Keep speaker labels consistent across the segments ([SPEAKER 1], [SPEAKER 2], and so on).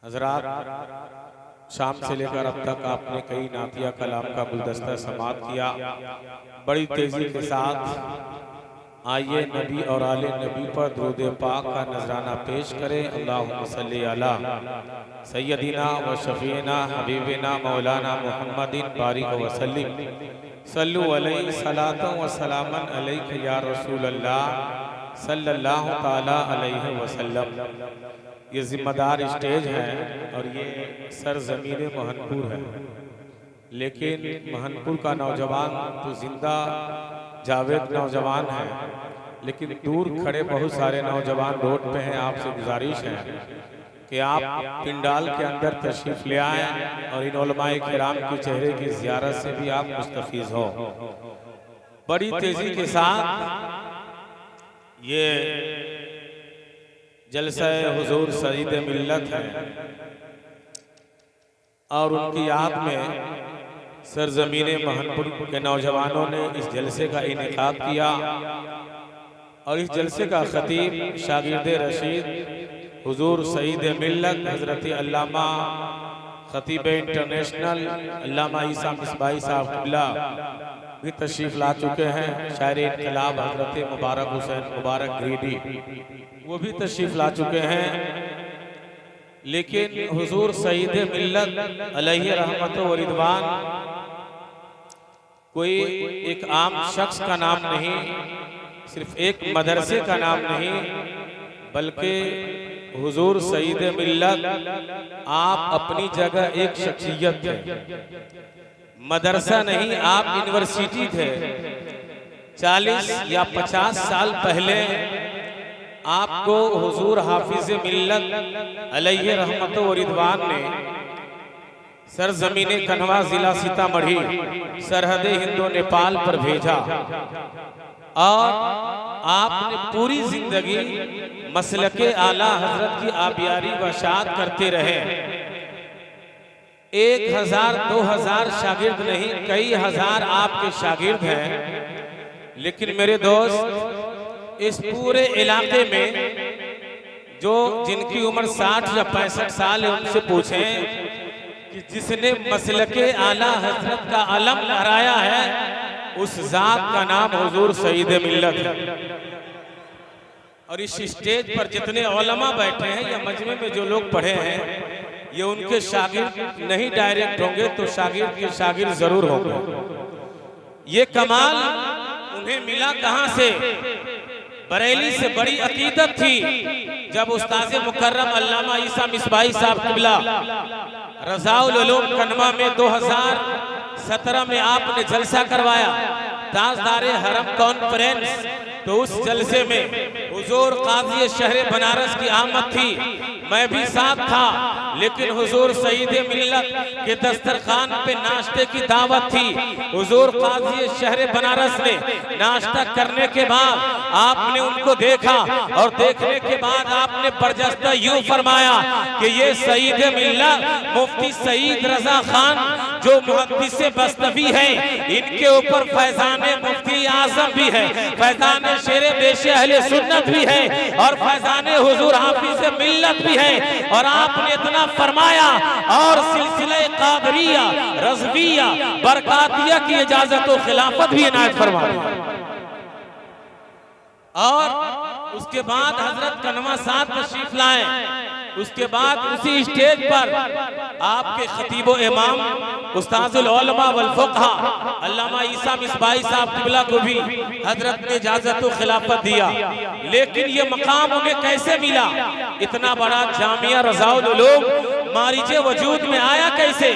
[SPEAKER 1] हजरात, शाम से लेकर अब तक आपने कई नातिया कलाम का गुलदस्ता समाप्त किया। बड़ी तेजी के साथ आइए नबी और आले नबी पर दुरूद पाक का नजराना पेश करें। अल्लाहुम्मा सल्ली अला सय्यदिना व शफीना हबीबिना मौलाना मुहम्मदिन बारिक व सल्लिम सल्लु अलैहि सलातन व सलामन अलैका या रसूल अल्लाह सल्लल्लाहु ताला अलैहि वसल्लम। ये जिम्मेदार स्टेज है और ये सरजमीन महनपुर है, लेकिन महनपुर का नौजवान तो जिंदा जावेद नौजवान है, लेकिन दूर खड़े बहुत सारे नौजवान रोड पे हैं। आपसे गुजारिश है कि आप पिंडाल के अंदर तशरीफ ले आएं और इन उलमाए किराम के चेहरे की ज़ियारत से भी आप मुस्तफीज हो। बड़ी तेजी के साथ ये जलसा हुजूर सईद मिल्लत है और उनकी याद में सरजमीन महनपुर के नौजवानों ने इस जलसे का इनेकाद किया और इस जलसे का खतीब शागिर्द रशीद हुजूर सईद मिल्लत हजरत अल्लामा खतीब इंटरनेशनल अल्लामा ईसा मिसबाही साहब क़िबला भी तशरीफ ला चुके हैं। शायर इनकलाब हजरत मुबारक हुसैन मुबारक ग्रीडी वो भी तशरीफ ला चुके हैं। लेकिन हुजूर सईद मिल्लत अलैहि रहमत व रिदवान कोई एक आम शख्स का नाम नहीं, सिर्फ एक मदरसे का नाम नहीं, बल्कि हुजूर सईद मिल्लत आप अपनी जगह एक शख्सियत थे। मदरसा नहीं, आप यूनिवर्सिटी थे। 40 या 50 साल पहले आपको हुजूर हाफिज मिल्लत अलैहि रहमत व रिदवान ने सरजमीन कन्वा जिला सीतामढ़ी सरहद हिंदो नेपाल पर भेजा और आपने पूरी जिंदगी मसलके आला हजरत की आबियारी व शाद करते रहे। 1000 2000 शागिर्द नहीं, कई हजार आपके शागिर्द हैं। लेकिन मेरे दोस्त, इस पूरे इलाके में जो जिनकी उम्र 60 या 65 साल है उनसे पूछें कि जिसने मसलके आला हजरत का अलम लहराया है उस जात का नाम हुजूर सईद मिल्लत है। और इस स्टेज पर जितने उलमा बैठे हैं या मजमे में जो लोग पढ़े हैं ये उनके शागिर्द नहीं डायरेक्ट होंगे तो शागिर्द के शागिर्द जरूर होंगे। ये कमाल उन्हें मिला कहां से? बरेली से बड़ी अकीदत थी। जब उस्ताद मुकर्रम अल्लामा ईसा मिसबाही साहब क़िबला रज़ाउल उलूम कन्वा में 2017 में आपने जलसा करवाया, ताजदारे हरम कॉन्फ्रेंस, तो उस जलसे में हुजूर काज़ी शहर बनारस की आमद थी, मैं भी साथ था। लेकिन हुजूर सईद मिल्लत के दस्तरखान पे नाश्ते की दावत थी। हुजूर काज़ी शहर बनारस ने नाश्ता करने के बाद आपने उनको देखा और देखने के बाद आपने बरजस्ता यूं फरमाया कि ये सईद मिल्लत मुफ्ती सईद रजा खान जो मुहद्दिस बस्तवी है, इनके ऊपर फैजाने मुफ्ती आजम भी है, फैजाने शेरे बेशे अहले सुन्नत भी है और फैजाने हुजूर हाफिज मिल्लत भी है। और आपने इतना फरमाया और सिलसिले कादरिया रज़विया बरकातिया की इजाजत और खिलाफत भी इनायत फरमाया। और उसके बाद हजरत कन्वा साथ तशरीफ लाए। उसके बाद उसी स्टेज पर आपके खतीबो इमाम उस्ताजुल उलमा वल फुक़हा अल्लामा ईसा मिसबाही साहब क़िबला को भी हजरत ने इजाजत व खिलाफत दिया। लेकिन ये मकाम उन्हें कैसे मिला? इतना बड़ा जामिया रज़ाउल उलूम मारिजे वजूद में आया कैसे?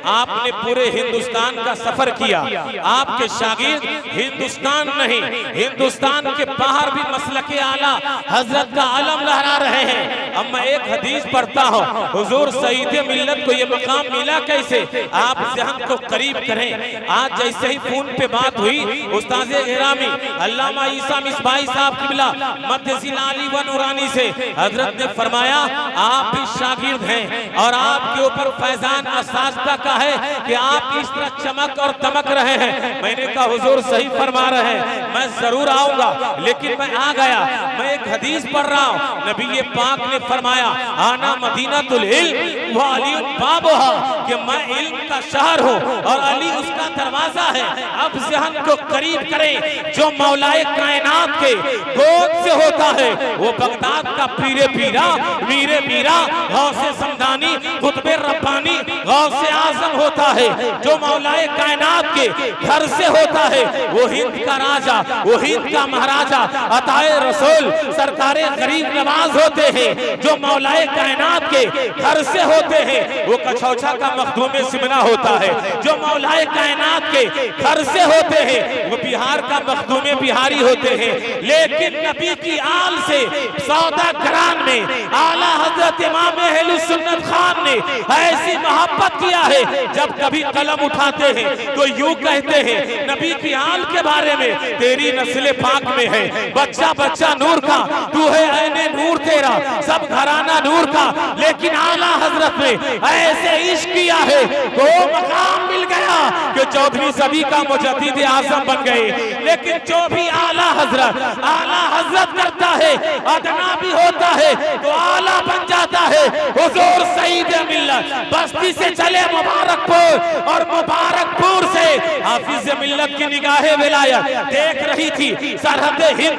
[SPEAKER 1] आपने पूरे हिंदुस्तान का सफर किया। आपके शागिर्द हिंदुस्तान नहीं, हिंदुस्तान के बाहर भी मसलके आला हजरत का अलम लहरा रहे हैं। अब मैं एक हदीस पढ़ता हूँ, हुजूर सईद मिल्लत को ये मकाम मिला कैसे? आप ज़हन को करीब करें। आज जैसे ही फोन पे बात हुई उस्ताद इरामी अल्लामा ईसा मिसबाही साहब क़िबला मद्दसिल आली व नूरानी से हजरत ने फरमाया आप भी शागिर्द हैं और आपके ऊपर फैजान असातिज़ा का है कि आप इस तरह चमक और दमक रहे हैं। मैंने कहा हुजूर सही फरमा रहे हैं, मैं जरूर आऊंगा। लेकिन मैं आ गया, मैं एक हदीस पढ़ रहा हूँ, नबी पाक ने फरमाया आना मदीनातुल इल्म व अली बाबुहा, कि मैं इल्म का शहर हूँ और अली उसका दरवाजा है। अब ज़हन को करीब करें, जो मौलाए कायनात के गोद से होता है वो बगदाद का पीरे पीरा मीरे मीरा गौसे समदानी कुतबे रब्बानी गौसे आजम होता है। जो मौलाए कायनात के घर से होता है वो हिंद का राजा, वो हिंद का महाराजा अताए रसूल सरकारे गरीब नवाज होते हैं। जो मौलाए कायनात के घर से होते हैं वो कछौछा का मखदूम सिमना होता है। जो मौलाए कायनात के घर से होते हैं वो बिहार का मखदूम बिहारी होते हैं। लेकिन नबी की आल से सौदा करान में आला हजरत इमाम अहले सुन्नत खान ने ऐसी मोहब्बत किया है, जब कभी कलम उठाते हैं तो यूं कहते हैं नबी की आल के बारे में, तेरी नस्ल पाक में है बच्चा बच्चा नूर का, तू है ऐने नूर तेरा सब घराना नूर का। लेकिन आला हजरत ने ऐसे इश्क किया है वो मकाम मिल गया कि 14वीं सदी का मुजद्दिद आज़म बन गए। लेकिन जो भी आला हजरत करता है, अदना भी होता है तो आला बन जाता है। हुजूर सईद मिल्लत बस्ती से चले मुबारकपुर और मुबारकपुर से हाफिज मिल्लत की निगाहे विलायत देख रही थी सरहद हिंद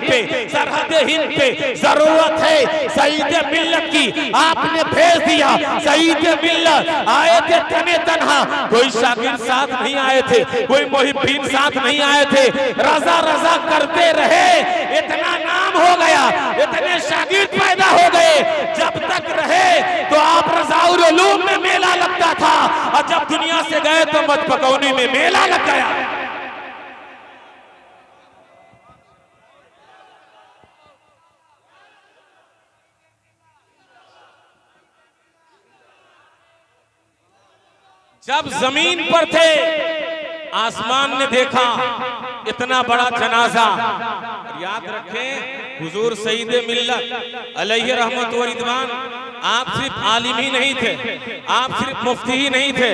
[SPEAKER 1] पे जरूरत है सईद मिल्लत की, आपने भेज दिया। सईद मिल्लत आए थे तने तन्हा, कोई शागिर्द साथ नहीं आए थे, कोई मुहिब्बीन साथ नहीं आए थे, रजा रजा करते रहे। इतना नाम हो गया, इतने शागिर्द पैदा हो गए। जब तक रहे तो आप रज़ाउल उलूम में मेला लगता था और जब दुनिया से गए तो मटपकौनी में मेला लग गया। जब जमीन पर थे आसमान ने देखा इतना बड़ा जनाजा। याद रखें हुजूर सईद मिल्लत अलैहि रहमत व रिदवान आप सिर्फ आलिम ही नहीं थे, आप सिर्फ मुफ्ती ही नहीं थे,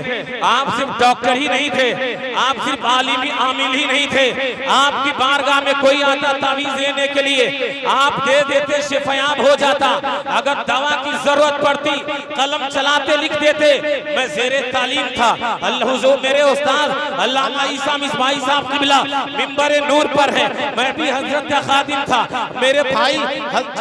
[SPEAKER 1] आप सिर्फ डॉक्टर ही नहीं थे, आप सिर्फ आमिल ही नहीं थे। आपकी बारगाह में कोई आता तावीज़ लेने के लिए आप दे देते, शिफायाब हो जाता। अगर दवा की जरूरत पड़ती कलम चलाते लिख देते। मैं ज़ेरे तालीम था, अल्लाह हुजूर मेरे उस्ताद अल्लामा ईसा मिसबाही साहब क़िबला मिंबर नूर पर है, मैं भी हजरत का खादिम था। मेरे भाई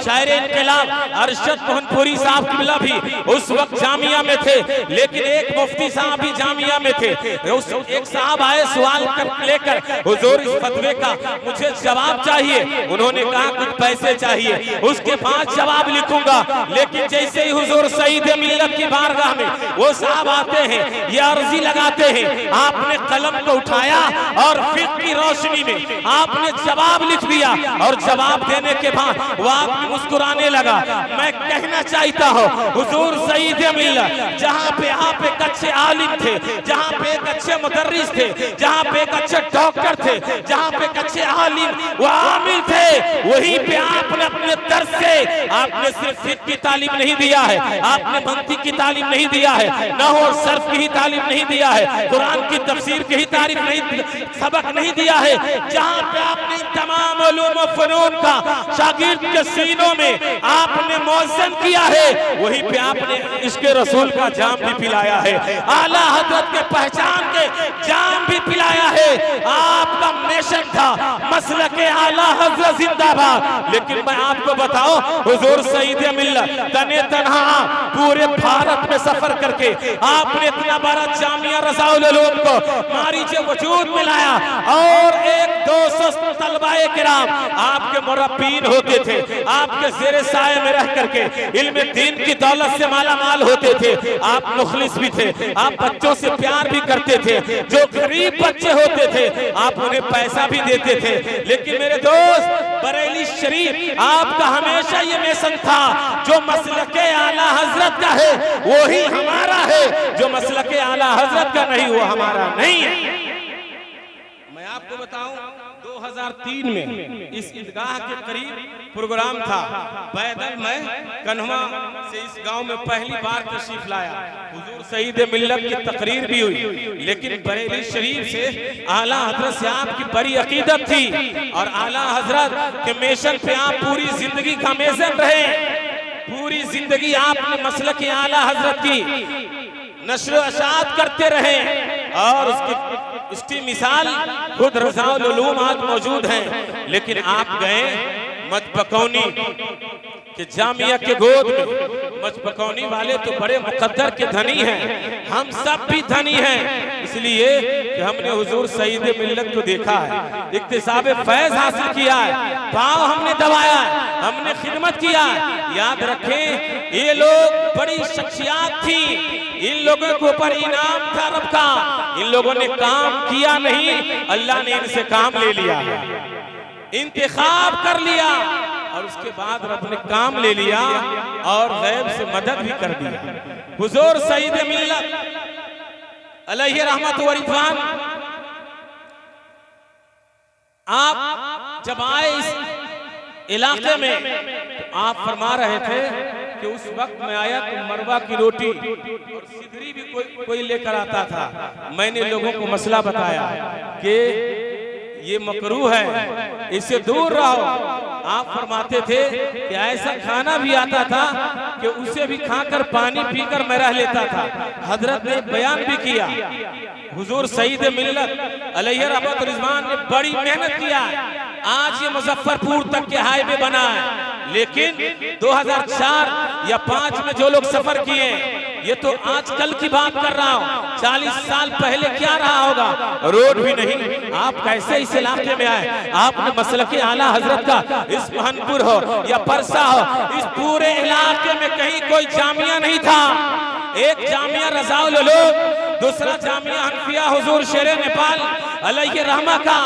[SPEAKER 1] शायर इनकलाब अरशद मोहनपुरी साहब क़िबला भी उस वक्त जामिया में थे, लेकिन एक मुफ्ती साहब भी जामिया में थे। एक साहब आए सवाल लेकर, हुजूर इस फतवे का मुझे जवाब चाहिए। उन्होंने कहा कुछ पैसे चाहिए, उसके 5 जवाब लिखूंगा। लेकिन जैसे ही हुजूर सईद मिल्लत की बारगाह में वो साहब आते हैं, ये अर्जी लगाते हैं, आपने कलम को उठाया और फिक्र की रोशनी में आपने जवाब लिख दिया। और जवाब देने के बाद वो आदमी मुस्कुराने लगा। मैं कहना चाहता हूँ हुजूर सईद मिल्लत जहाँ पे आप एक अच्छे आलिम थे, जहाँ पे एक अच्छे मुदर्रिस थे, जहाँ पे एक अच्छे डॉक्टर थे, जहाँ पे एक अच्छे आलिम व आमिल थे, वहीं पे आपने अपने दर्स से आपने सिर्फ फिक्र की तालीम नहीं दिया है, आपने मंतिक की तालीम नहीं दिया है, नहव और सर्फ की ही तालीम नहीं दिया है, कुरान की तफसीर की ही तारीफ नहीं सबक नहीं दिया है। जहाँ पे आपने तमाम उलूम व फनून का शागिर्द के सीनों में आपने मौज़न किया है, वहीं पे आपने इसके रसूल का जाम भी पिलाया है, आला हजरत के पहचान के जाम भी पिलाया है। आपका मिशन था मसलके आला हजरत जिंदाबाद। लेकिन मैं आपको बताऊं हुजूर सईद मिल्लत तने तन्हा पूरे भारत में सफर करके आपने इतना बड़ा जामिया रज़ाउल उलूम को मारीज वजूद में लाया और 1-200 तलबाए किराम आपके मुरब्बीन होते थे, आपके ज़ेरे साए में रह करके इल्म दीन की दौलत से माला माल होते थे। आप मुखलिस भी थे, आप बच्चों से प्यार भी करते थे, जो गरीब बच्चे होते थे आप उन्हें पैसा भी देते थे। लेकिन मेरे दोस्त बरेली शरीफ आपका हमेशा ये मिशन था, जो मसलके आला हजरत का है वो ही हमारा है, जो मसलके आला हजरत का नहीं वो हमारा नहीं है। मैं आपको बताऊं 2003 में इस ईदगाह के करीब प्रोग्राम था। पैदल मैं कन्हवा से इस गांव में पहली बार तशरीफ लाया। हुजूर सईद मिल्लत की तकरीर भी हुई, लेकिन बरेली शरीफ से आला हजरत से आपकी बड़ी अकीदत थी और आला हजरत के मिशन पे आप पूरी जिंदगी का मेज़न रहे। पूरी जिंदगी आपने मसलक आला हजरत की नश्र अशात करते रहे और उसकी मिसाल खुद रज़ाउल उलूम आज मौजूद हैं। लेकिन आप गए मजबकौनी के जामिया के गोद में। मजबकौनी वाले तो बड़े मुकद्दर के धनी हैं, हम सब भी धनी हैं, इसलिए कि हमने हुजूर सईद मिल्लत को देखा है, इक्तिसाब फैज हासिल किया है, पाँव हमने दबाया है, हमने खिदमत किया है। याद रखें, ये लोग बड़ी शख्सियात थी, इन लोगों के ऊपर इनाम था रब का। इन लोगों ने काम किया नहीं, अल्लाह ने इनसे काम ले लिया, इंतखाब कर लिया और उसके बाद रब ने काम ले लिया और गैब से मदद भी कर दिया। हुजूर सईद मिल्लत अलैहि रहमत व रिज़वान, आप जब आए इस इलाके में तो आप फरमा रहे थे कि उस वक्त मैं आया तो मरवा की रोटी और सिदरी भी कोई लेकर आता था। मैंने लोगों को मसला बताया कि ये मकरूह है, इससे दूर रहो। आप फरमाते थे कि ऐसा खाना भी आता था कि उसे भी खाकर पानी पीकर मैं रह लेता था। हजरत ने बयान भी किया, हुजूर सईद मिल्लत अलैहि रहमत व रिज़वान ने बड़ी मेहनत किया है। आज ये मुजफ्फरपुर तक के हाईवे बना है, लेकिन 2004 या 5 में जो लोग सफर किए, ये तो आजकल की बात कर रहा हूँ, 40 साल पहले क्या रहा होगा, रोड भी नहीं। आप कैसे इस इलाके में आए? आपने मसलक आला हजरत का इस महनपुर हो या परसा हो, इस पूरे इलाके में कहीं कोई जामिया नहीं था। एक जामिया रज़ाउल उलूम, दूसरा जामिया हनफिया हुजूर शेरे नेपाल अलैहि रहमा का,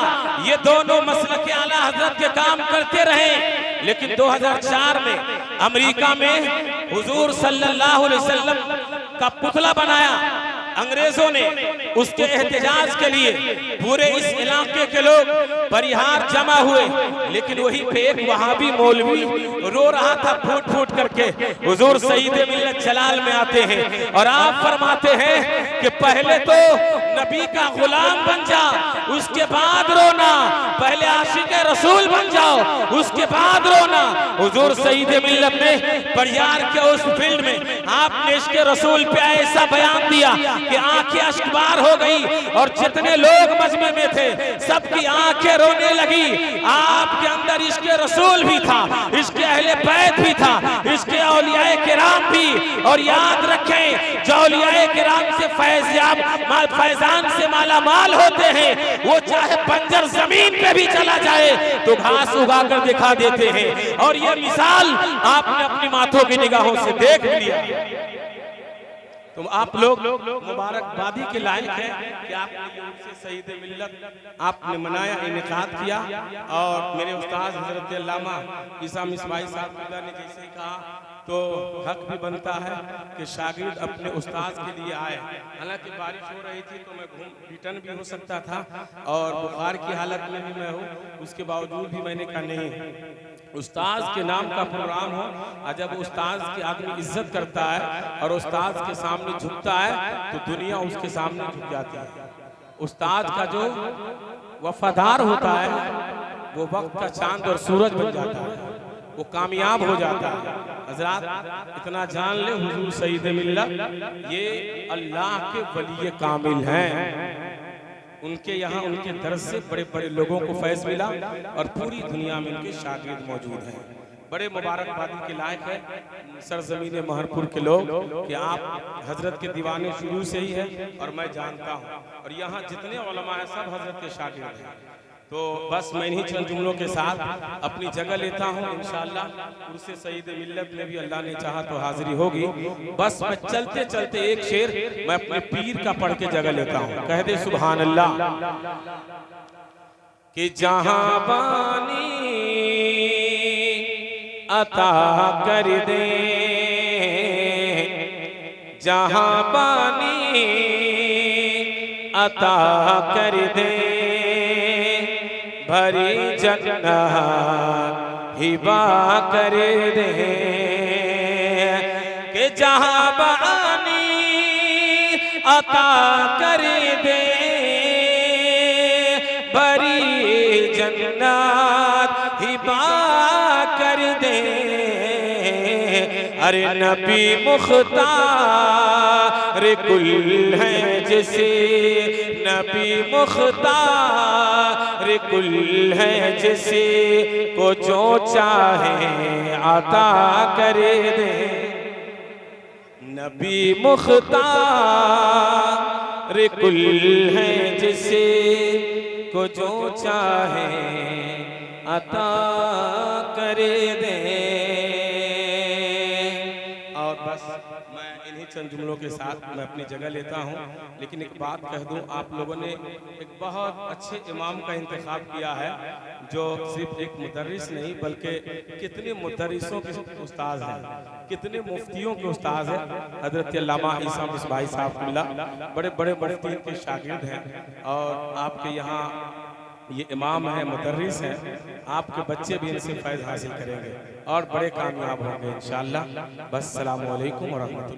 [SPEAKER 1] ये दोनों मसलक आला हजरत के काम करते रहे। लेकिन 2004 में अमेरिका में हुजूर सल्लल्लाहु अलैहि वसल्लम का पुतला बनाया अंग्रेजों ने। उसके एहतजाज के लिए पूरे इस इलाके के लोग परिहार जमा हुए, लेकिन वही पे एक वहाबी मौलवी रो रहा था फूट फूट करके। हुजूर सईद मिल्लत जलाल में आते हैं और आप फरमाते हैं कि पहले तो नबी का गुलाम बन जा, उसके बाद रोना, पहले आशिक रसूल बन जाओ, उसके बाद रोना। हुजूर सईद मिल्लत ने परिहार के उस फील्ड में आपने इसके रसूल पे ऐसा बयान दिया कि आंखें अश्कबार हो गई और जितने लोग मजमे में थे सबकी आंखें रोने लगी। आपके अंदर इसके रसूल भी था, इसके अहले बैत भी था, इसके औलियाए किराम भी। और याद रखें, जो औलियाए किराम से फैज़याब फैजान से माला माल होते हैं, वो चाहे बंजर जमीन पे भी चला जाए तो घास उगा कर दिखा देते हैं। और ये मिसाल आपने अपनी माथों की निगाहों से देख लिया। तो आप लोग मुबारकबादी के लायक हैं कि आपने सईद मिल्लत आपने मनाया, इनेकाद किया। और मेरे उस्ताद हजरत अल्लामा ईसा मिसबाई साहब ने जैसे कहा, तो हक भी बनता है कि शागिर्द अपने उस्ताद के लिए आए। हालांकि बारिश हो रही थी तो मैं रिटर्न भी हो सकता था और बुखार की हालत में भी मैं हूँ, उसके बावजूद भी मैंने कहा नहीं, उस्ताद के नाम का प्रोग्राम हो। और जब उस्ताद की आदमी इज्जत करता है और उस्ताद के सामने झुकता है तो दुनिया उसके सामने झुक जाती है। उस्ताद का जो वफादार होता है वो वक्त का चांद और सूरज बन जाता है, वो कामयाब हो जाता है। हजरात इतना जान ले, हुजूर सईद मिल्लत ये अल्लाह के वली कामिल हैं। उनके यहाँ उनके दर्स से बड़े बड़े लोगों को फैज़ मिला और पूरी दुनिया में उनके शागिर्द मौजूद हैं। बड़े मुबारकबादी के लायक है सरजमीन महरपुर के लोग कि आप हजरत के दीवाने शुरू से ही है और मैं जानता हूँ, और यहाँ जितने उलमा हैं सब हजरत के शागिर्द हैं। तो बस मैं इन्हीं चंद जुमलों के साथ अपनी जगह लेता हूँ। इंशाअल्लाह उर्से सईद मिल्लत में भी अल्लाह ने चाहा तो हाजिरी होगी। बस मैं चलते चलते एक शेर मैं अपने पीर का पढ़ के जगह लेता हूँ। कह दे सुभान अल्लाह। कि जहां बानी अता कर दे, जहां बानी अता कर दे, भरी जन्नत हिबा कर दे कि जहां बानी अता कर दे भरी जन्नत हिबा कर दे। अरे नबी मुख्तार कुल है जिसे नबी मुख्तार कुल है जिसे को जो चाहे आता कर दे। नबी मुख्तार कुल है जिसे को जो चाहे अता कर दे। और बस मैं इन्हीं चंद जुमलों के साथ मैं अपनी जगह लेता हूं, लेकिन एक बात कह दूं, आप लोगों ने एक बहुत अच्छे इमाम का इंतखाब किया है जो सिर्फ एक मुदर्रिस नहीं बल्कि कितने मुदर्रिसों के उस्ताद हैं, कितने मुफ्तियों के उस्ताद हैं। हजरत अल्लामा ईसा मिसबाही साहब बड़े बड़े मुफ्तियों के शागिर्द हैं और आपके यहाँ ये इमाम है, मुदर्रिस है। आपके बच्चे भी इनसे फैज़ हासिल करेंगे और बड़े कामयाब होंगे इंशाअल्लाह। बस सलाम अलैकुम व रहमतुल्लाह।